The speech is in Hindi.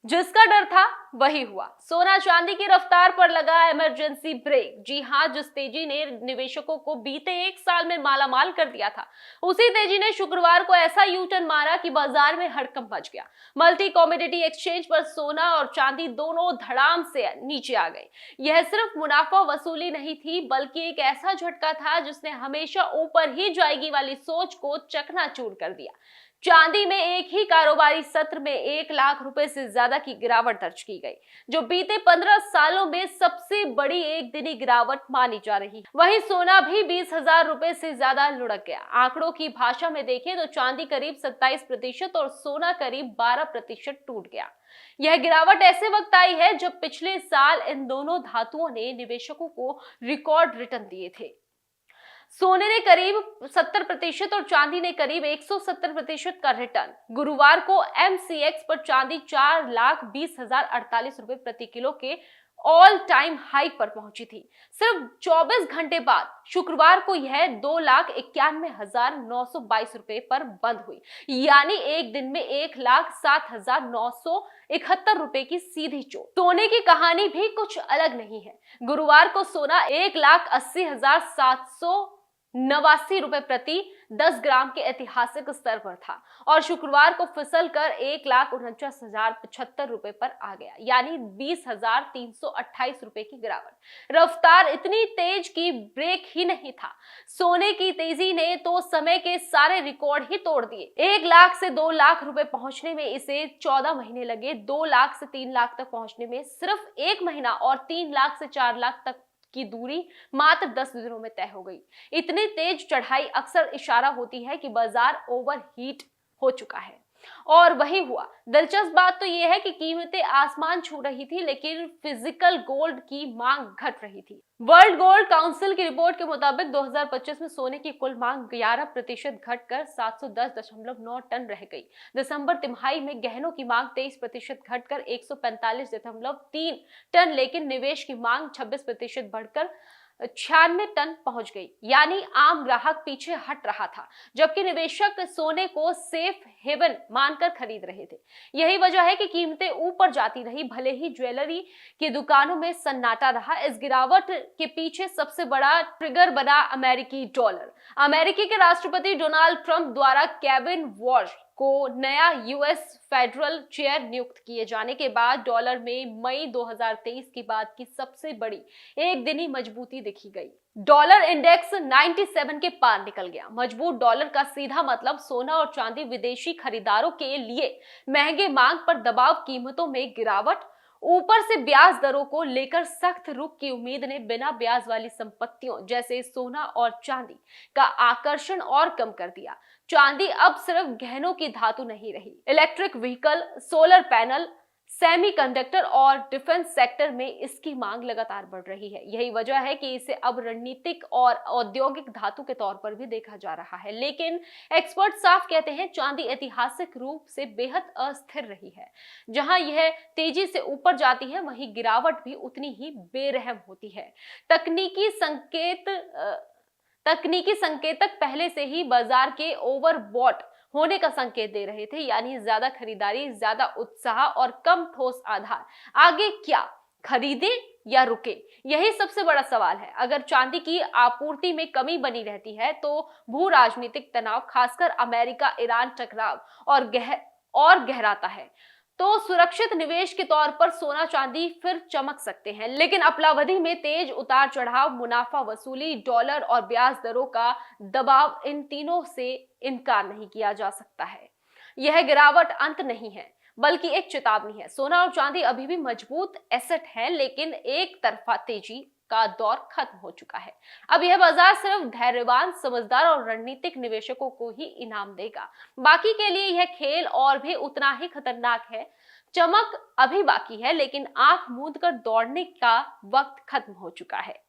जिसका डर था वही हुआ। सोना चांदी की रफ्तार पर लगा इमरजेंसी ब्रेक। जी हां, जिस तेजी ने निवेशकों को बीते एक साल में मालामाल कर दिया था, उसी तेजी ने शुक्रवार को ऐसा यू टर्न मारा कि बाजार में हड़कंप मच गया। मल्टी कमोडिटी एक्सचेंज पर सोना और चांदी दोनों धड़ाम से नीचे आ गए। यह सिर्फ मुनाफा वसूली नहीं थी, बल्कि एक ऐसा झटका था जिसने हमेशा ऊपर ही जाएगी वाली सोच को चकनाचूर कर दिया। चांदी में एक ही कारोबारी सत्र में 1 लाख रुपए से ज्यादा की गिरावट दर्ज की गई, जो बीते 15 सालों में सबसे बड़ी एक दिनी गिरावट मानी जा रही है। वहीं सोना भी 20,000 रुपए से ज्यादा लुढ़क गया। आंकड़ों की भाषा में देखें तो चांदी करीब 27% और सोना करीब 12% टूट गया। यह गिरावट ऐसे वक्त आई है जब पिछले साल इन दोनों धातुओं ने निवेशकों को रिकॉर्ड रिटर्न दिए थे। सोने ने करीब 70% और चांदी ने करीब 170% का रिटर्न। गुरुवार को एमसीएक्स पर चांदी 4,20,048 रुपए प्रति किलो के ऑल टाइम हाई पर पहुंची थी। सिर्फ 24 घंटे बाद शुक्रवार को यह 2,91,922 रुपए पर बंद हुई, यानी एक दिन में 1,07,971 रुपए की सीधी चोट। सोने की कहानी भी कुछ अलग नहीं है। गुरुवार को सोना 1,80,789 रुपए प्रति 10 ग्राम के ऐतिहासिक स्तर पर था और शुक्रवार को फिसल कर 1,49,075 रुपए पर आ गया, यानी 20,328 रुपए की गिरावट। रफ्तार इतनी तेज कि ब्रेक ही नहीं था। सोने की तेजी ने तो समय के सारे रिकॉर्ड ही तोड़ दिए। 1 लाख से 2 लाख रुपए पहुंचने में इसे 14 महीने लगे। 2 लाख से 3 लाख तक पहुंचने में सिर्फ 1 महीना और 3 लाख से 4 लाख तक की दूरी मात्र 10 दिनों में तय हो गई। इतनी तेज चढ़ाई अक्सर इशारा होती है कि बाजार ओवरहीट हो चुका है, और वही हुआ। दिलचस्प बात तो यह है कि कीमतें आसमान छू रही थी, लेकिन फिजिकल गोल्ड की मांग घट रही थी। वर्ल्ड गोल्ड काउंसिल की रिपोर्ट के मुताबिक 2025 में सोने की कुल मांग 11% घटकर 710.9 टन रह गई। दिसंबर तिमाही में गहनों की मांग 23% घटकर 145.3 टन, लेकिन निवेश की मांग 26% बढ़कर 96 टन पहुंच गई, यानी आम ग्राहक पीछे हट रहा था, जबकि निवेशक सोने को सेफ हेवन मानकर खरीद रहे थे। यही वजह है कि कीमतें ऊपर जाती रही, भले ही ज्वेलरी की दुकानों में सन्नाटा रहा। इस गिरावट के पीछे सबसे बड़ा ट्रिगर बना अमेरिकी डॉलर। अमेरिकी के राष्ट्रपति डोनाल्ड ट्रंप द्वारा केविन वॉश को नया यूएस फेडरल चेयर नियुक्त किए जाने के बाद डॉलर में मई 2023 के बाद की सबसे बड़ी एक दिनी मजबूती देखी गई। डॉलर इंडेक्स 97 के पार निकल गया। मजबूत डॉलर का सीधा मतलब सोना और चांदी विदेशी खरीदारों के लिए महंगे मांग पर दबाव, कीमतों में गिरावट, ऊपर से ब्याज दरों को लेकर सख्त रुख की उम्मीद ने बिना ब्याज वाली संपत्तियों जैसे सोना और चांदी का आकर्षण और कम कर दिया। चांदी अब सिर्फ गहनों की धातु नहीं रही। Electric vehicle, solar panel, semiconductor और डिफेंस सेक्टर में इसकी मांग लगातार बढ़ रही है। यही वजह है कि इसे अब रणनीतिक और औद्योगिक धातु के तौर पर भी देखा जा रहा है। लेकिन एक्सपर्ट साफ कहते हैं, चांदी ऐतिहासिक रूप से बेहद अस्थिर रही है। जहां यह तेजी से ऊपर जाती है, वहीं गिरावट भी उतनी ही बेरहम होती है। तकनीकी संकेतक पहले से ही बाजार के ओवरबॉट होने का संकेत दे रहे थे, यानी ज्यादा खरीदारी, ज्यादा उत्साह और कम ठोस आधार। आगे क्या, खरीदे या रुके, यही सबसे बड़ा सवाल है। अगर चांदी की आपूर्ति में कमी बनी रहती है तो भू राजनीतिक तनाव, खासकर अमेरिका ईरान टकराव और गहराता है, तो सुरक्षित निवेश के तौर पर सोना चांदी फिर चमक सकते हैं। लेकिन अल्पावधि में तेज उतार चढ़ाव, मुनाफा वसूली, डॉलर और ब्याज दरों का दबाव, इन तीनों से इनकार नहीं किया जा सकता है। यह गिरावट अंत नहीं है, बल्कि एक चेतावनी है। सोना और चांदी अभी भी मजबूत एसेट है, लेकिन एक तरफा तेजी का दौर खत्म हो चुका है। अब यह बाजार सिर्फ धैर्यवान, समझदार और रणनीतिक निवेशकों को ही इनाम देगा। बाकी के लिए यह खेल और भी उतना ही खतरनाक है। चमक अभी बाकी है, लेकिन आंख मूंद कर दौड़ने का वक्त खत्म हो चुका है।